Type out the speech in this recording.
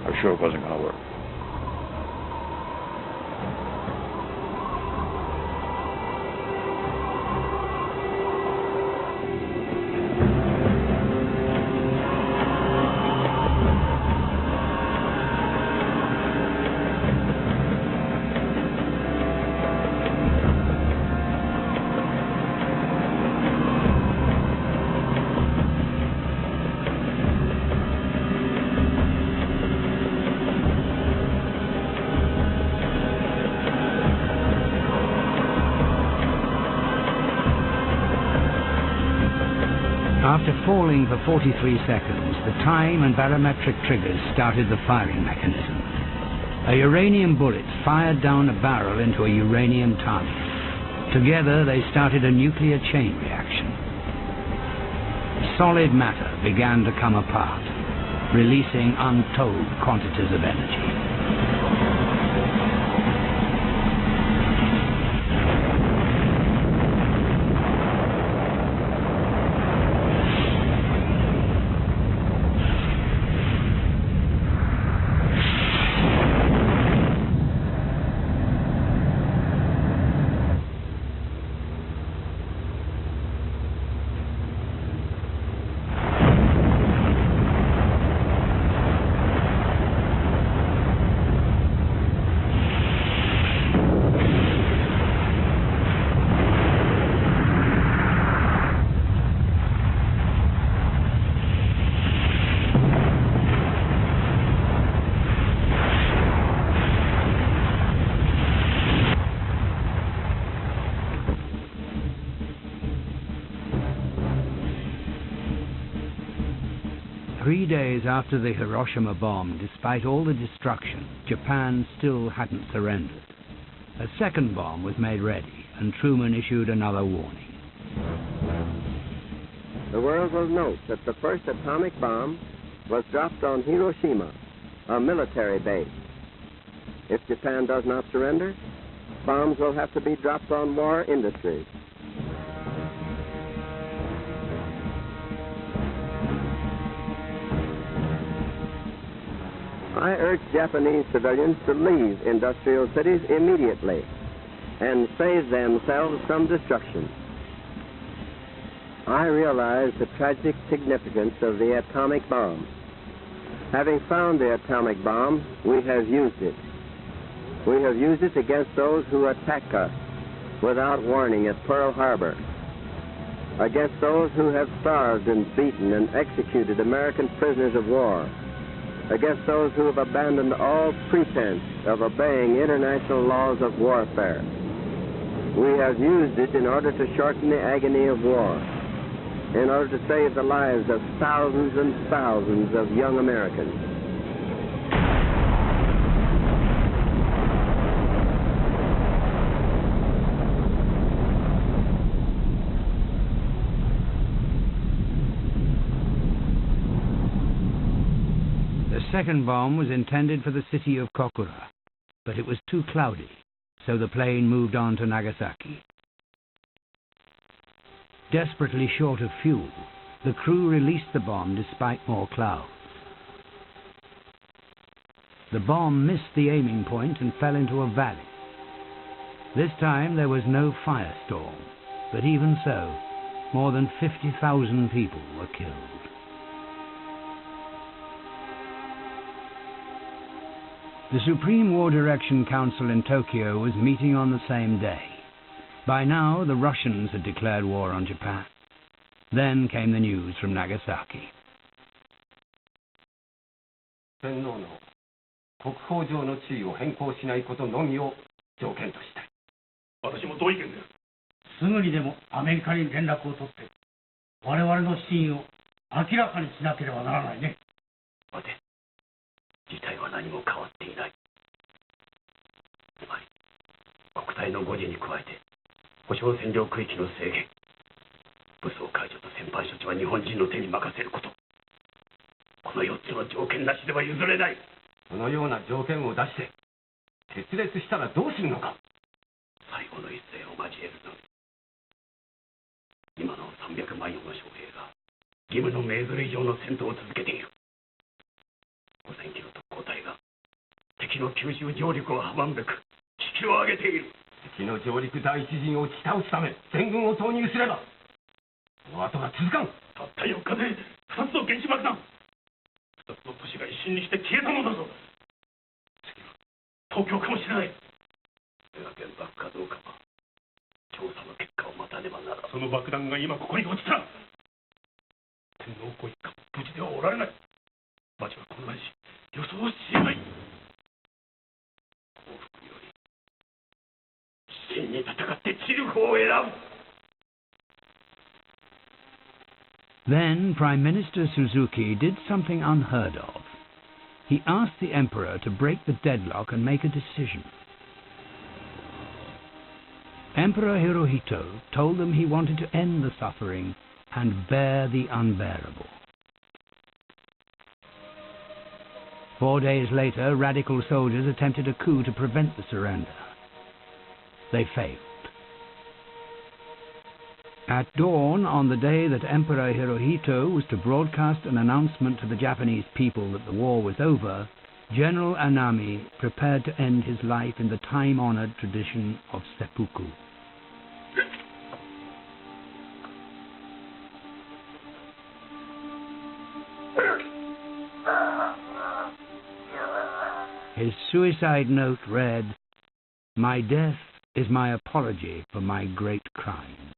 for sure it wasn't going to work. After falling for 43 seconds, the time and barometric triggers started the firing mechanism. A uranium bullet fired down a barrel into a uranium target. Together they started a nuclear chain reaction. Solid matter began to come apart, releasing untold quantities of energy. Three days after the Hiroshima bomb, despite all the destruction, Japan still hadn't surrendered. A second bomb was made ready, and Truman issued another warning. The world will note that the first atomic bomb was dropped on Hiroshima, a military base. If Japan does not surrender, bombs will have to be dropped on war industries. I urge Japanese civilians to leave industrial cities immediately and save themselves from destruction. I realize the tragic significance of the atomic bomb. Having found the atomic bomb, we have used it. We have used it against those who attack us without warning at Pearl Harbor, against those who have starved and beaten and executed American prisoners of war, against those who have abandoned all pretense of obeying international laws of warfare. We have used it in order to shorten the agony of war, in order to save the lives of thousands and thousands of young Americans. The second bomb was intended for the city of Kokura, but it was too cloudy, so the plane moved on to Nagasaki. Desperately short of fuel, the crew released the bomb despite more clouds. The bomb missed the aiming point and fell into a valley. This time there was no firestorm, but even so, more than 50,000 people were killed. The Supreme War Direction Council in Tokyo was meeting on the same day. By now, the Russians had declared war on Japan. Then came the news from Nagasaki. 天皇の国宝上の地位を変更しないことのみを条件としたい。私も同意見です。すぐにでもアメリカに連絡を取って、我々の真意を明らかにしなければならないね。待て。事態は何も変わっていない。つまり、国体の護持に加えて、保障占領区域の制限、武装解除と戦犯処置は日本人の手に任せること。この4つの条件なしでは譲れない。このような条件を出して、決裂したらどうするのか。最後の一戦を交えるのみ。今の300万4の将兵が、義務の命ずる以上の戦闘を続けている。5000キロ特攻隊が敵の九州上陸を阻むべく危機を上げている。敵の上陸第一陣を打ち倒すため全軍を投入すればその後が続かん。たった4日で2つの原子爆弾、2つの都市が一瞬にして消えたのだぞ。次は東京かもしれない。それが原爆かどうかは調査の結果を待たねばならん。その爆弾が今ここに落ちたら天皇ご一家も無事ではおられない。町は混乱し予想しえない。幸福より危険に戦って散る方を選ぶ。Then Prime Minister Suzuki did something unheard of. He asked the Emperor to break the deadlock and make a decision. Emperor Hirohito told them he wanted to end the suffering and bear the unbearable. 4 days later, radical soldiers attempted a coup to prevent the surrender. They failed. At dawn, on the day that Emperor Hirohito was to broadcast an announcement to the Japanese people that the war was over, General Anami prepared to end his life in the time-honored tradition of seppuku. His suicide note read, "My death is my apology for my great crime."